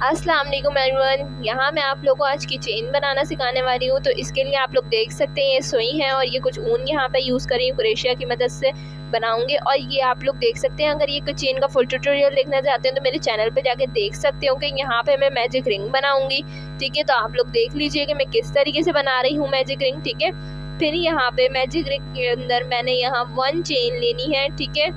अस्सलाम वालेकुम एवरीवन। यहाँ मैं आप लोगों को आज की चेन बनाना सिखाने वाली हूँ। तो इसके लिए आप लोग देख सकते हैं ये सुई है और ये कुछ ऊन यहाँ पे यूज़ कर रही हूँ, क्रोशिया की मदद से बनाऊंगी। और ये आप लोग देख सकते हैं, अगर ये कुछ चेन का फुल ट्यूटोरियल देखना चाहते हैं तो मेरे चैनल पे जाके देख सकते हो कि यहाँ पे मैं मैजिक रिंग बनाऊंगी। ठीक है, तो आप लोग देख लीजिए कि मैं किस तरीके से बना रही हूँ मैजिक रिंग। ठीक है, फिर यहाँ पे मैजिक रिंग के अंदर मैंने यहाँ 1 चेन लेनी है। ठीक है,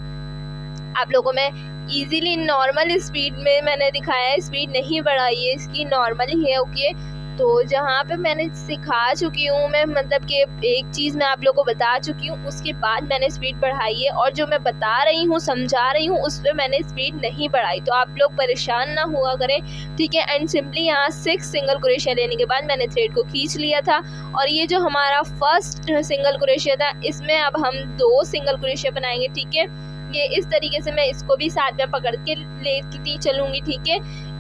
आप लोगों में इजीली नॉर्मल स्पीड में मैंने दिखाया है, स्पीड नहीं बढ़ाई है इसकी, नॉर्मल ही है। ओके, तो जहाँ पे मैंने सिखा चुकी हूँ मैं, मतलब कि एक चीज़ मैं आप लोगों को बता चुकी हूँ, उसके बाद मैंने स्पीड बढ़ाई है। और जो मैं बता रही हूँ, समझा रही हूँ, उस पर मैंने स्पीड नहीं बढ़ाई। तो आप लोग परेशान ना हुआ करें। ठीक है, एंड सिंपली यहाँ 6 सिंगल क्रोशिया लेने के बाद मैंने थ्रेड को खींच लिया था। और ये जो हमारा फर्स्ट सिंगल क्रोशिया था, इसमें अब हम 2 सिंगल क्रोशिया बनाएंगे। ठीक है, ये इस तरीके से मैं इसको भी साथ में पकड़ के लेती चलूंगी। ठीक है,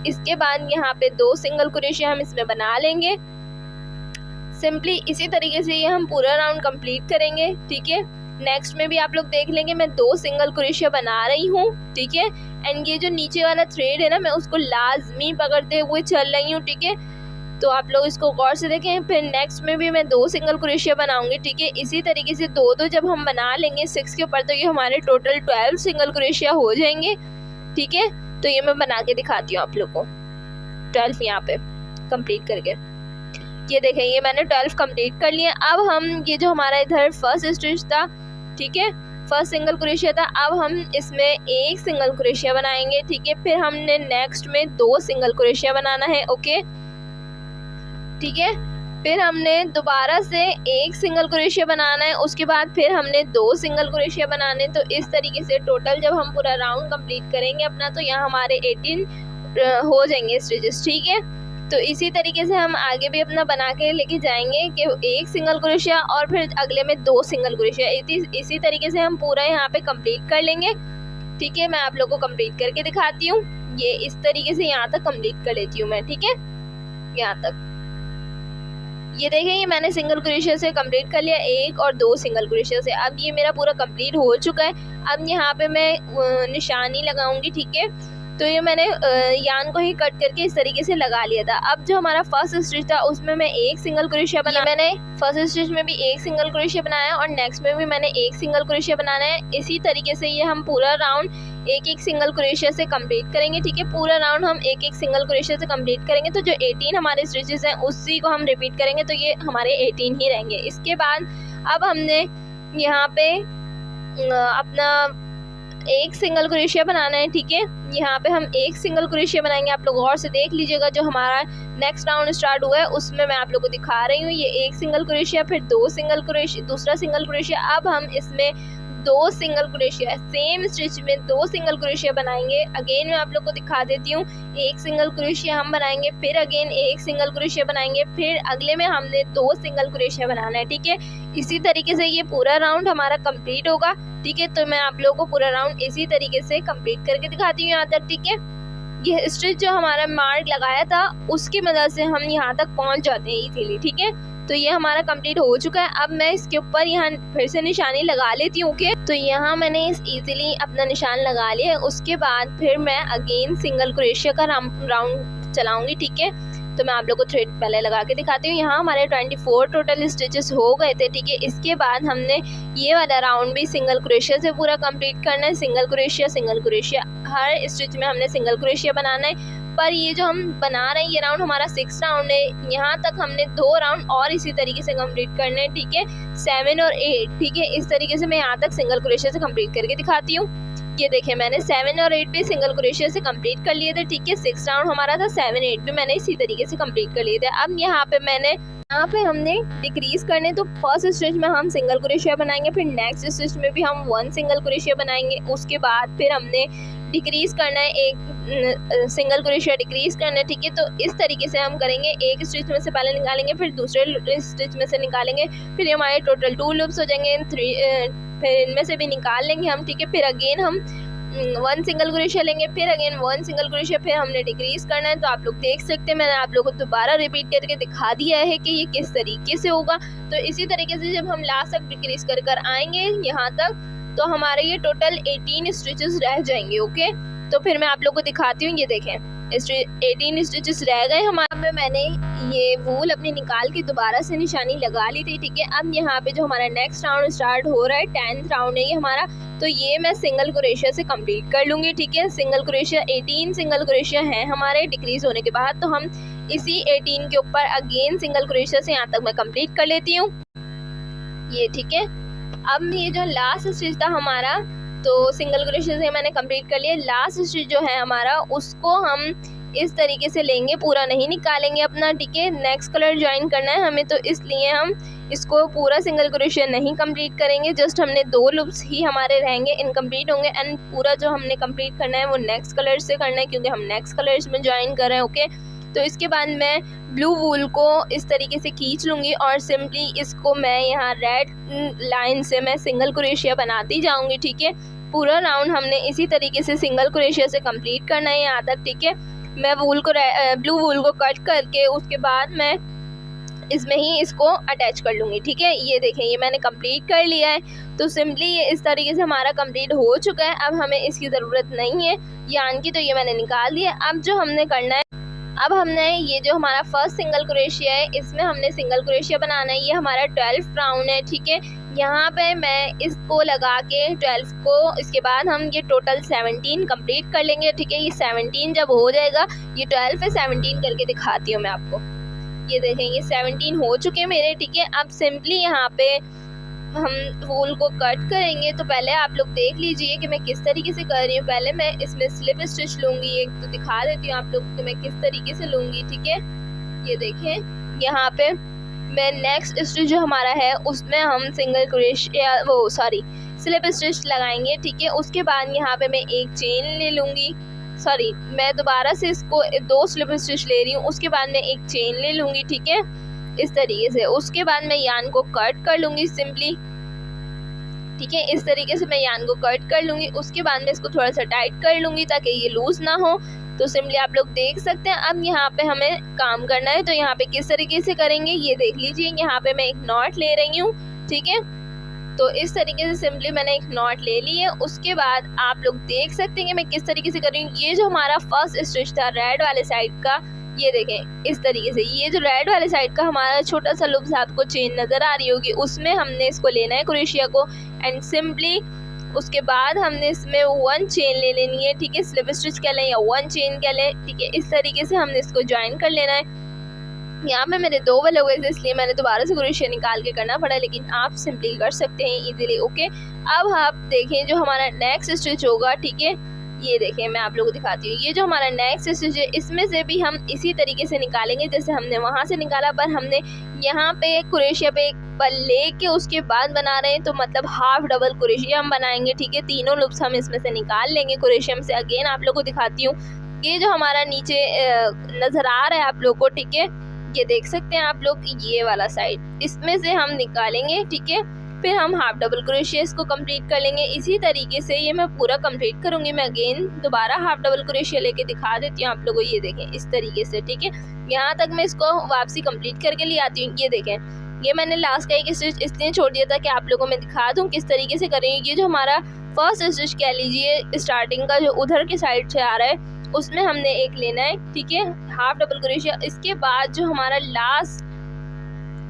इसके बाद यहाँ पे 2 सिंगल क्रोशिया हम इसमें बना लेंगे। सिंपली इसी तरीके से ये हम पूरा राउंड कंप्लीट करेंगे। ठीक है, नेक्स्ट में भी आप लोग देख लेंगे मैं 2 सिंगल क्रोशिया बना रही हूँ। ठीक है, एंड ये जो नीचे वाला थ्रेड है ना, मैं उसको लाजमी पकड़ते हुए चल रही हूँ। ठीक है, तो आप लोग इसको गौर से देखें। फिर नेक्स्ट में भी मैं 2 सिंगल क्रोशिया बनाऊंगी। ठीक है, इसी तरीके से 2-2 जब हम बना लेंगे 6 के ऊपर, तो ये हमारे टोटल 12 सिंगल क्रोशिया हो जाएंगे। ठीक है, तो ये मैं बना के दिखाती हूँ आप लोग को। 12 यहाँ पे कंप्लीट करके, ये देखें, ये मैंने 12 कंप्लीट कर लिए। अब हम ये जो हमारा इधर फर्स्ट स्टिच था, ठीक है, फर्स्ट सिंगल क्रोशिया था, अब हम इसमें 1 सिंगल क्रोशिया बनाएंगे। ठीक है, फिर हमने नेक्स्ट में 2 सिंगल क्रोशिया बनाना है। ओके, ठीक है, फिर हमने दोबारा से 1 सिंगल क्रोशिया बनाना है, उसके बाद फिर हमने 2 सिंगल क्रोशिया बनाने। तो इस तरीके से टोटल जब हम पूरा राउंड कंप्लीट करेंगे अपना, तो यहाँ हमारे 18 हो जाएंगे स्टिचेस। ठीक है, तो इसी तरीके से हम आगे भी अपना बना के लेके जाएंगे कि 1 सिंगल क्रोशिया और फिर अगले में 2 सिंगल क्रोशिया। इसी तरीके से हम पूरा यहाँ पे कंप्लीट कर लेंगे। ठीक है, मैं आप लोग को कंप्लीट करके दिखाती हूँ। ये इस तरीके से यहाँ तक कंप्लीट कर लेती हूँ मैं। ठीक है, यहाँ तक ये देखें, ये मैंने सिंगल क्रोशिया से कंप्लीट कर लिया, 1 और 2 सिंगल क्रोशिया से। अब ये मेरा पूरा कंप्लीट हो चुका है। अब यहाँ पे मैं निशानी लगाऊंगी। ठीक है, तो ये मैंने यान को ही कट करके इस तरीके से लगा लिया था। अब जो हमारा फर्स्ट स्टिच था उसमें मैं 1 सिंगल क्रोशिया बनाया, मैंने फर्स्ट स्टिच में भी 1 सिंगल क्रोशिया बनाया और नेक्स्ट में भी मैंने 1 सिंगल क्रोशिया बनाना है। इसी तरीके से ये हम पूरा राउंड 1-1 सिंगल क्रोशिया से कंप्लीट करेंगे। ठीक है, पूरा राउंड हम 1-1 सिंगल क्रोशिया से कंप्लीट करेंगे। तो जो 18 हमारे स्टिचेस हैं उसी को हम रिपीट करेंगे, तो ये हमारे 18 ही रहेंगे। इसके बाद अब हमने यहाँ पे अपना 1 सिंगल क्रोशिया बनाना है। ठीक है, यहाँ पे हम 1 सिंगल क्रोशिया बनाएंगे। आप लोग गौर से देख लीजिएगा, जो हमारा नेक्स्ट राउंड स्टार्ट हुआ है उसमें मैं आप लोग को दिखा रही हूँ। ये 1 सिंगल क्रोशिया, फिर 2 सिंगल क्रोशिया, दूसरा सिंगल क्रोशिया। अब हम इसमें 2 सिंगल क्रोशिया, सेम स्टिच में 2 सिंगल क्रोशिया बनाएंगे। अगेन मैं आप लोग को दिखा देती हूँ, 1 सिंगल क्रोशिया हम बनाएंगे, फिर अगेन 1 सिंगल क्रोशिया बनाएंगे, फिर अगले में हमने 2 सिंगल क्रोशिया बनाना है। ठीक है, इसी तरीके से ये पूरा राउंड हमारा कंप्लीट होगा। ठीक है, तो मैं आप लोगों को पूरा राउंड इसी तरीके से कंप्लीट करके दिखाती हूँ यहाँ तक। ठीक है, ये स्टिच जो हमारा मार्क लगाया था उसकी मदद से हम यहाँ तक पहुँच जाते हैं इजीली। ठीक है, तो ये हमारा कंप्लीट हो चुका है। अब मैं इसके ऊपर यहाँ फिर से निशानी लगा लेती हूँ। ओके, तो यहाँ मैंने इस इजीली अपना निशान लगा लिया है। उसके बाद फिर मैं अगेन सिंगल क्रोशिया का राउंड चलाऊंगी। ठीक है, तो मैं आप लोग को थ्रेड पहले लगा के दिखाती हूँ। यहाँ हमारे 24 टोटल स्टिचेस हो गए थे। ठीक है, इसके बाद हमने ये वाला राउंड भी सिंगल क्रोशिया से पूरा कंप्लीट करना है। सिंगल क्रोशिया, हर स्टिच में हमने सिंगल क्रोशिया बनाना है। पर ये जो हम बना रहे हैं ये राउंड हमारा 6 राउंड है। यहाँ तक हमने 2 राउंड और इसी तरीके से कंप्लीट करने हैं। ठीक है, 7 और 8। ठीक है, इस तरीके से मैं यहाँ तक सिंगल क्रोशिया से कंप्लीट करके दिखाती हूँ। ये देखें, मैंने 7 और 8 भी सिंगल क्रोशिया से कंप्लीट कर लिए थे। ठीक है, 6 राउंड हमारा था, 7-8 भी मैंने इसी तरीके से कंप्लीट कर लिए थे। अब यहाँ पे हमने डिक्रीज करने, तो फर्स्ट स्टिच में हम सिंगल क्रोशिया बनाएंगे, फिर नेक्स्ट स्टिच में भी हम 1 सिंगल क्रोशिया बनाएंगे। उसके बाद फिर हमने डिक्रीज करना है, 1 सिंगल क्रोशिया डिक्रीज करना है। ठीक है, तो इस तरीके से हम करेंगे। 1 स्टिच में से पहले निकालेंगे, फिर दूसरे स्टिच में से निकालेंगे, फिर हमारे टोटल 2 लूप्स हो जाएंगे। फिर इनमें से भी निकाल लेंगे हम। ठीक है, फिर अगेन हम 1 सिंगल क्रोशिया लेंगे, फिर अगेन 1 सिंगल क्रोशिया, फिर हमने डिक्रीज करना है। तो आप लोग देख सकते हैं, मैंने आप लोगों को दोबारा रिपीट करके दिखा दिया है कि ये किस तरीके से होगा। तो इसी तरीके से जब हम लास्ट तक डिक्रीज कर आएंगे यहाँ तक, तो हमारे ये टोटल 18 स्टिचेस रह जाएंगे। ओके, तो फिर मैं आप लोग को दिखाती हूँ। ये देखें, 18 स्टिचेस रह गए हमारे पे। मैंने ये वूल अपनी निकाल के दोबारा से निशानी लगा ली थी, ठीक है। अब यहाँ पे जो हमारा नेक्स्ट राउंड स्टार्ट हो रहा है, 10th राउंड है ये हमारा, तो ये मैं सिंगल क्रोशिया से कंप्लीट कर लूँगी, ठीक है। सिंगल क्रोशिया 18 सिंगल क्रोशिया हैं हमारे डिक्रीज होने के बाद, तो हम इसी 18 के ऊपर अगेन सिंगल क्रोशिया से यहाँ तक मैं कंप्लीट कर लेती हूँ, ये ठीक है। अब ये जो लास्ट स्टिच था हमारा, तो सिंगल क्रोशिया से मैंने कंप्लीट कर लिया। लास्ट स्टिच जो है हमारा, उसको हम इस तरीके से लेंगे, पूरा नहीं निकालेंगे अपना, ठीक है। नेक्स्ट कलर ज्वाइन करना है हमें, तो इसलिए हम इसको पूरा सिंगल क्रोशिया नहीं कंप्लीट करेंगे, जस्ट हमने 2 लूप्स ही हमारे रहेंगे, इनकम्प्लीट होंगे। एंड पूरा जो हमने कंप्लीट करना है वो नेक्स्ट कलर से करना है, क्योंकि हम नेक्स्ट कलर्स में ज्वाइन कर रहे हैं, ओके। तो इसके बाद मैं ब्लू वूल को इस तरीके से खींच लूँगी और सिंपली इसको मैं यहाँ रेड लाइन से मैं सिंगल क्रोशिया बनाती जाऊँगी, ठीक है। पूरा राउंड हमने इसी तरीके से सिंगल क्रोशिया से कंप्लीट करना है यहाँ तक, ठीक है। मैं वूल को ब्लू वूल को कट करके उसके बाद मैं इसमें ही इसको अटैच कर लूँगी, ठीक है। ये देखें, ये मैंने कंप्लीट कर लिया है। तो सिंपली ये इस तरीके से हमारा कंप्लीट हो चुका है। अब हमें इसकी ज़रूरत नहीं है यान की, तो ये मैंने निकाल दिया। अब जो हमने करना है, अब हमने ये जो हमारा फर्स्ट सिंगल क्रोशिया है, इसमें हमने सिंगल क्रोशिया बनाना है। ये हमारा 12th राउंड है, ठीक है। यहाँ पे मैं इसको लगा के 12 को, इसके बाद हम ये टोटल 17 कंप्लीट कर लेंगे, ठीक है। ये 17 जब हो जाएगा, ये 12 है, 17 करके दिखाती हूँ मैं आपको। ये देखें, ये 17 हो चुके हैं मेरे, ठीक है। अब सिंपली यहाँ पे हम वूल को कट करेंगे, तो पहले आप लोग देख लीजिए कि मैं किस तरीके से कर रही हूँ। पहले मैं इसमें स्लिप स्टिच लूँगी एक, तो दिखा देती हूँ आप लोग कि मैं किस तरीके से लूँगी, ठीक है। ये देखें, यहाँ पे मैं नेक्स्ट स्टिच जो हमारा है उसमें हम सिंगल क्रोशिया स्लिप स्टिच लगाएंगे, ठीक है। उसके बाद यहाँ पे मैं एक चेन ले लूँगी, मैं दोबारा से इसको 2 स्लिप स्टिच ले रही हूँ, उसके बाद मैं एक चेन ले लूँगी, ठीक है, इस तरीके से। उसके बाद मैं यान को कट कर लूँगी सिंपली, ठीक है। इस तरीके से मैं यान को कट कर लूँगी। उसके बाद मैं इसको थोड़ा सा टाइट कर लूँगी ताकि ये लूज़ ना हो। तो सिंपली आप लोग देख सकते हैं। अब यहाँ पे हमें काम करना है, तो यहाँ पे किस तरीके से करेंगे ये देख लीजिए। यहाँ पे मैं एक नॉट ले रही हूँ, ठीक है। तो इस तरीके से सिंपली मैंने एक नॉट ले ली है। उसके बाद आप लोग देख सकते हैं कि मैं किस तरीके से कर रही हूँ। ये जो हमारा फर्स्ट स्टिच था रेड वाले साइड का, ये देखें इस तरीके से, ये जो रेड वाले साइड का हमारा छोटा सा लूप आपको चेन नज़र आ रही होगी, उसमें हमने इसको लेना है क्रोशिया को। एंड सिंपली उसके बाद हमने इसमें 1 चेन ले लेनी है, ठीक है। स्लिप स्टिच कह लें या 1 चेन कह लें, ठीक है। इस तरीके से हमने इसको ज्वाइन कर लेना है। यहाँ पे मेरे 2 बल हो गए थे, इसलिए मैंने दोबारा से क्रोशिया निकाल के करना पड़ा, लेकिन आप सिंपली कर सकते हैं इजीली, ओके। अब आप देखें जो हमारा नेक्स्ट स्टिच होगा, ठीक है, ये देखें मैं आप लोगों को दिखाती हूँ। ये जो हमारा नेक्स्ट स्टिच है, इसमें से भी हम इसी तरीके से निकालेंगे जैसे हमने वहाँ से निकाला, पर हमने यहाँ पे क्रोशिया पे एक बल ले के उसके बाद बना रहे हैं, तो मतलब हाफ डबल क्रोशिया हम बनाएंगे, ठीक है। 3 लूप्स हम इसमें से निकाल लेंगे क्रोशिया से। अगेन आप लोगों को दिखाती हूँ, ये जो हमारा नीचे नज़र आ रहा है आप लोग को, ठीक है, ये देख सकते हैं आप लोग, ये वाला साइड इसमें से हम निकालेंगे, ठीक है। फिर हम हाफ डबल क्रोशिया इसको कंप्लीट कर लेंगे। इसी तरीके से ये मैं पूरा कंप्लीट करूँगी। मैं अगेन दोबारा हाफ डबल क्रोशिया लेके दिखा देती हूँ आप लोगों को, ये देखें इस तरीके से, ठीक है। यहाँ तक मैं इसको वापसी कंप्लीट करके ले आती हूँ। ये देखें, ये मैंने लास्ट का एक स्टिच इसलिए छोड़ दिया था कि आप लोगों को मैं दिखा दूँ किस तरीके से करेंगे। ये जो हमारा फर्स्ट स्टिच कह लीजिए स्टार्टिंग का, जो उधर के साइड से आ रहा है, उसमें हमने एक लेना है, ठीक है, हाफ डबल क्रोशिया। इसके बाद जो हमारा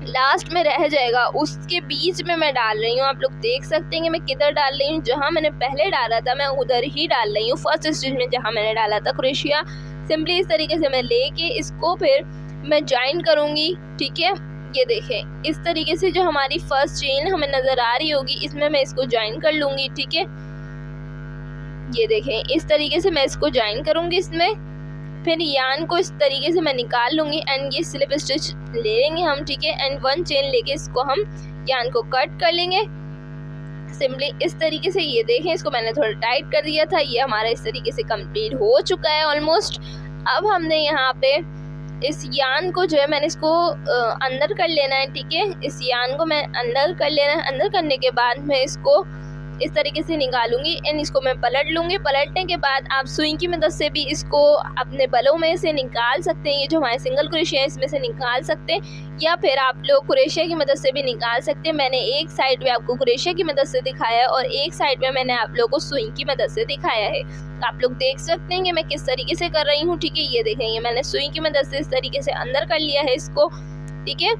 लास्ट में रह जाएगा, उसके बीच में मैं डाल रही हूँ। आप लोग देख सकते हैं कि मैं किधर डाल रही हूँ। जहाँ मैंने पहले डाला था मैं उधर ही डाल रही हूँ, फर्स्ट स्टिच में जहाँ मैंने डाला था क्रोशिया। सिंपली इस तरीके से मैं लेके इसको फिर मैं ज्वाइन करूँगी, ठीक है। ये देखें इस तरीके से जो हमारी फर्स्ट चेन हमें नज़र आ रही होगी, इसमें मैं इसको ज्वाइन कर लूँगी, ठीक है। ये देखें इस तरीके से मैं इसको ज्वाइन करूँगी इसमें, फिर यान को इस तरीके से मैं निकाल लूँगी एंड ये स्लिप स्टिच ले लेंगे हम, ठीक है। एंड 1 चेन लेके इसको हम यान को कट कर लेंगे सिंपली इस तरीके से। ये देखें, इसको मैंने थोड़ा टाइट कर दिया था। ये हमारा इस तरीके से कंप्लीट हो चुका है ऑलमोस्ट। अब हमने यहाँ पे इस यान को जो है मैंने इसको अंदर कर लेना है, ठीक है। इस यान को मैं अंदर कर लेना है। अंदर करने के बाद मैं इसको इस तरीके से निकालूंगी एंड इसको मैं पलट लूँगी। पलटने के बाद आप सुई की मदद से भी इसको अपने बलों में से निकाल सकते हैं। ये जो हमारे सिंगल क्रोशिया है इसमें से निकाल सकते हैं, या फिर आप लोग क्रोशिया की मदद से भी निकाल सकते हैं। मैंने एक साइड में आपको क्रोशिया की मदद से दिखाया है और एक साइड में मैंने आप लोगों को सुई की मदद से दिखाया है। तो आप लोग देख सकते हैं कि मैं किस तरीके से कर रही हूँ। ठीक है, ये देखेंगे मैंने सुई की मदद से इस तरीके से अंदर कर लिया है इसको। ठीक है,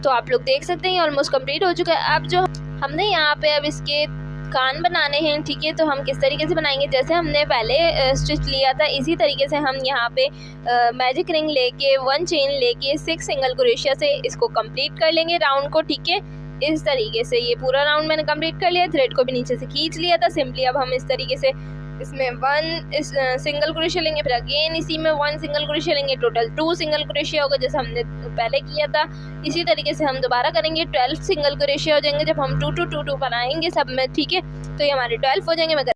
तो आप लोग देख सकते हैं ऑलमोस्ट कंप्लीट हो चुका है। अब जो हमने यहाँ पे अब इसके कान बनाने हैं। ठीक है, तो हम किस तरीके से बनाएंगे, जैसे हमने पहले स्टिच लिया था इसी तरीके से हम यहाँ पे मैजिक रिंग लेके 1 चेन लेके 6 सिंगल क्रोशिया से इसको कंप्लीट कर लेंगे राउंड को। ठीक है, इस तरीके से ये पूरा राउंड मैंने कंप्लीट कर लिया। थ्रेड को भी नीचे से खींच लिया था। सिंपली अब हम इस तरीके से इसमें 1 सिंगल क्रोशिया लेंगे, फिर अगेन इसी में 1 सिंगल क्रोशिया लेंगे, टोटल 2 सिंगल क्रोशिया होगा जैसे हमने पहले किया था। इसी तरीके से हम दोबारा करेंगे, 12 सिंगल क्रोशिया हो जाएंगे जब हम 2 2 2 2 बनाएंगे सब में। ठीक है, तो ये हमारे 12 हो जाएंगे।